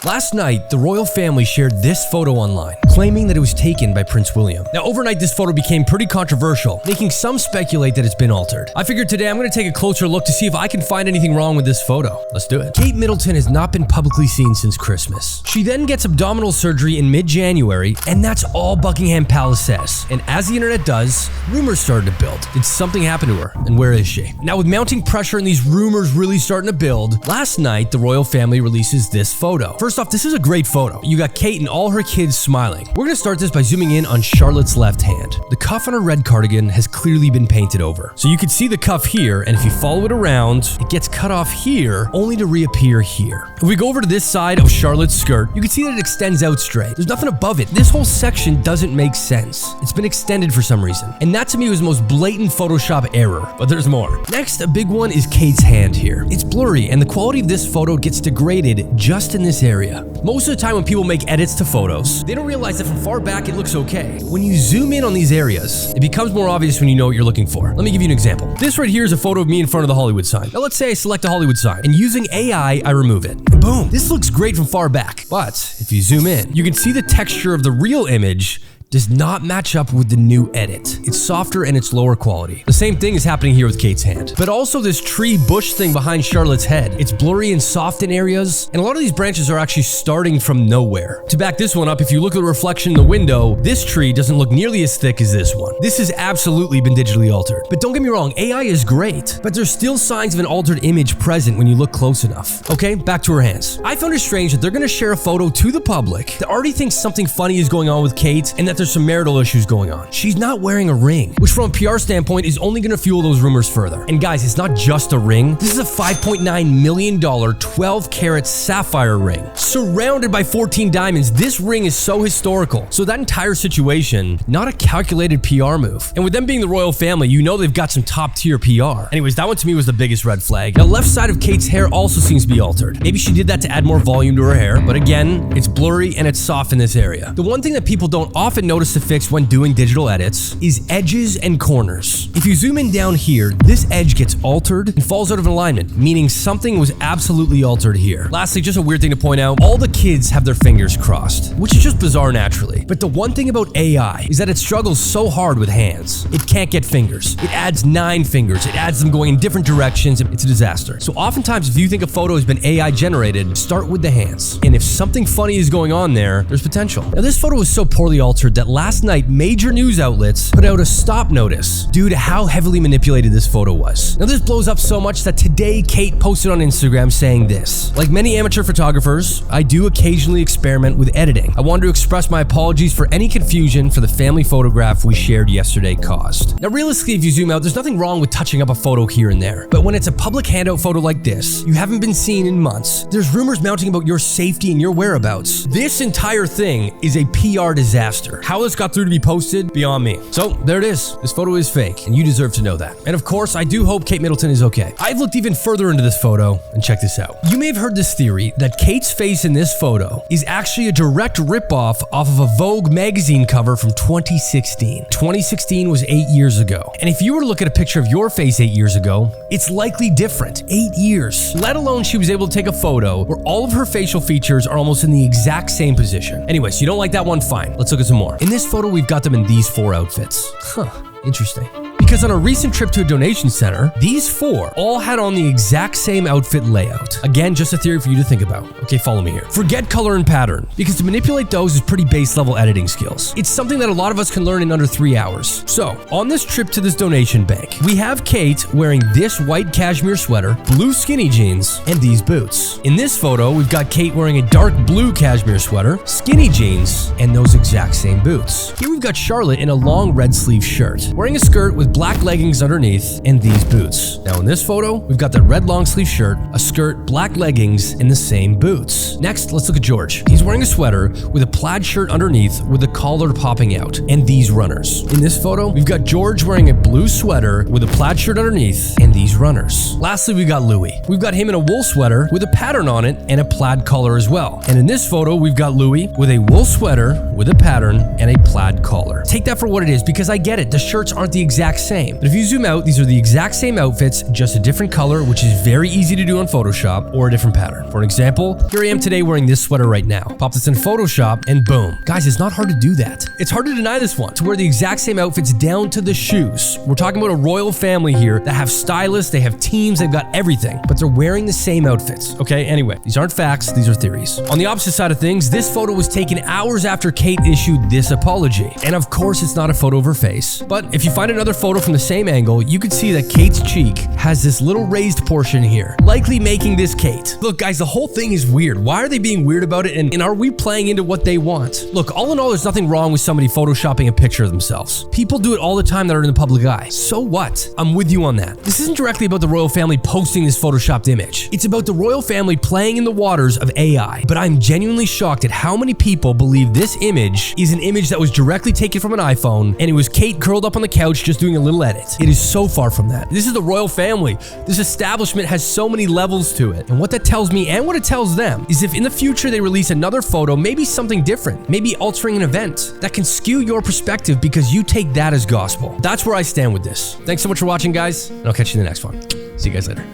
Last night, the royal family shared this photo online, claiming that it was taken by Prince William. Now, overnight, this photo became pretty controversial, making some speculate that it's been altered. I figured today I'm going to take a closer look to see if I can find anything wrong with this photo. Let's do it. Kate Middleton has not been publicly seen since Christmas. She then gets abdominal surgery in mid-January, and that's all Buckingham Palace says. And as the internet does, rumors started to build. Did something happen to her? And where is she? Now, with mounting pressure and these rumors really starting to build, last night, the royal family releases this photo. First off, this is a great photo. You got Kate and all her kids smiling. We're gonna start this by zooming in on Charlotte's left hand. The cuff on her red cardigan has clearly been painted over. So you can see the cuff here, and if you follow it around, it gets cut off here, only to reappear here. If we go over to this side of Charlotte's skirt, you can see that it extends out straight. There's nothing above it. This whole section doesn't make sense. It's been extended for some reason. And that to me was the most blatant Photoshop error, but there's more. Next, a big one is Kate's hand here. It's blurry, and the quality of this photo gets degraded just in this area. Most of the time when people make edits to photos, they don't realize that from far back it looks okay. When you zoom in on these areas, it becomes more obvious when you know what you're looking for. Let me give you an example. This right here is a photo of me in front of the Hollywood sign. Now let's say I select a Hollywood sign, and using AI, I remove it. And boom, this looks great from far back. But if you zoom in, you can see the texture of the real image does not match up with the new edit. It's softer and it's lower quality. The same thing is happening here with Kate's hand. But also this tree bush thing behind Charlotte's head. It's blurry and soft in areas, and a lot of these branches are actually starting from nowhere. To back this one up, if you look at the reflection in the window, this tree doesn't look nearly as thick as this one. This has absolutely been digitally altered. But don't get me wrong, AI is great, but there's still signs of an altered image present when you look close enough. Okay, back to her hands. I found it strange that they're gonna share a photo to the public that already thinks something funny is going on with Kate and that there's some marital issues going on. She's not wearing a ring, which from a PR standpoint is only going to fuel those rumors further. And guys, it's not just a ring. This is a $5.9 million 12-carat sapphire ring, surrounded by 14 diamonds. This ring is so historical. So that entire situation, not a calculated PR move. And with them being the royal family, you know they've got some top-tier PR. Anyways, that one to me was the biggest red flag. Now, left side of Kate's hair also seems to be altered. Maybe she did that to add more volume to her hair, but again, it's blurry and it's soft in this area. The one thing that people don't often notice to fix when doing digital edits is edges and corners. If you zoom in down here, this edge gets altered and falls out of alignment, meaning something was absolutely altered here. Lastly, just a weird thing to point out, all the kids have their fingers crossed, which is just bizarre naturally. But the one thing about AI is that it struggles so hard with hands. It can't get fingers. It adds 9 fingers. It adds them going in different directions. It's a disaster. So oftentimes, if you think a photo has been AI generated, start with the hands. And if something funny is going on there, there's potential. Now, this photo was so poorly altered that last night, major news outlets put out a stop notice due to how heavily manipulated this photo was. Now, this blows up so much that today Kate posted on Instagram saying this: like many amateur photographers, I do occasionally experiment with editing. I wanted to express my apologies for any confusion for the family photograph we shared yesterday caused. Now, realistically, if you zoom out, there's nothing wrong with touching up a photo here and there. But when it's a public handout photo like this, you haven't been seen in months, there's rumors mounting about your safety and your whereabouts. This entire thing is a PR disaster. How this got through to be posted, beyond me. So there it is. This photo is fake, and you deserve to know that. And of course, I do hope Kate Middleton is okay. I've looked even further into this photo, and check this out. You may have heard this theory that Kate's face in this photo is actually a direct ripoff off of a Vogue magazine cover from 2016. 2016 was 8 years ago. And if you were to look at a picture of your face 8 years ago, it's likely different. 8 years. Let alone she was able to take a photo where all of her facial features are almost in the exact same position. Anyways, you don't like that one? Fine. Let's look at some more. In this photo, we've got them in these 4 outfits. Interesting. Because on a recent trip to a donation center, these 4 all had on the exact same outfit layout. Again, just a theory for you to think about. Okay, follow me here. Forget color and pattern, because to manipulate those is pretty base level editing skills. It's something that a lot of us can learn in under 3 hours. So, on this trip to this donation bank, we have Kate wearing this white cashmere sweater, blue skinny jeans, and these boots. In this photo, we've got Kate wearing a dark blue cashmere sweater, skinny jeans, and those exact same boots. Here we've got Charlotte in a long red sleeve shirt, wearing a skirt with black leggings underneath and these boots. Now in this photo, we've got that red long sleeve shirt, a skirt, black leggings, and the same boots. Next, let's look at George. He's wearing a sweater with a plaid shirt underneath with the collar popping out and these runners. In this photo, we've got George wearing a blue sweater with a plaid shirt underneath and these runners. Lastly, we got Louis. We've got him in a wool sweater with a pattern on it and a plaid collar as well. And in this photo, we've got Louis with a wool sweater with a pattern and a plaid collar. Take that for what it is, because I get it, the shirts aren't the exact same. But if you zoom out, these are the exact same outfits, just a different color, which is very easy to do on Photoshop, or a different pattern. For an example, here I am today wearing this sweater right now. Pop this in Photoshop and boom. Guys, it's not hard to do that. It's hard to deny this one, to wear the exact same outfits down to the shoes. We're talking about a royal family here that have stylists, they have teams, they've got everything, but they're wearing the same outfits. Okay, anyway, these aren't facts, these are theories. On the opposite side of things, this photo was taken hours after Kate issued this apology. And of course, it's not a photo of her face. But if you find another photo from the same angle, you can see that Kate's cheek has this little raised portion here, likely making this Kate. Look, guys, the whole thing is weird. Why are they being weird about it? And are we playing into what they want? Look, all in all, there's nothing wrong with somebody photoshopping a picture of themselves. People do it all the time that are in the public eye. So what? I'm with you on that. This isn't directly about the royal family posting this photoshopped image. It's about the royal family playing in the waters of AI. But I'm genuinely shocked at how many people believe this image is an image that was directly taken from an iPhone and it was Kate curled up on the couch just doing a little edit. It is so far from that. This is the royal family. This establishment has so many levels to it. And what that tells me and what it tells them is if in the future they release another photo, maybe something different, maybe altering an event, that can skew your perspective because you take that as gospel. That's where I stand with this. Thanks so much for watching, guys, and I'll catch you in the next one. See you guys later.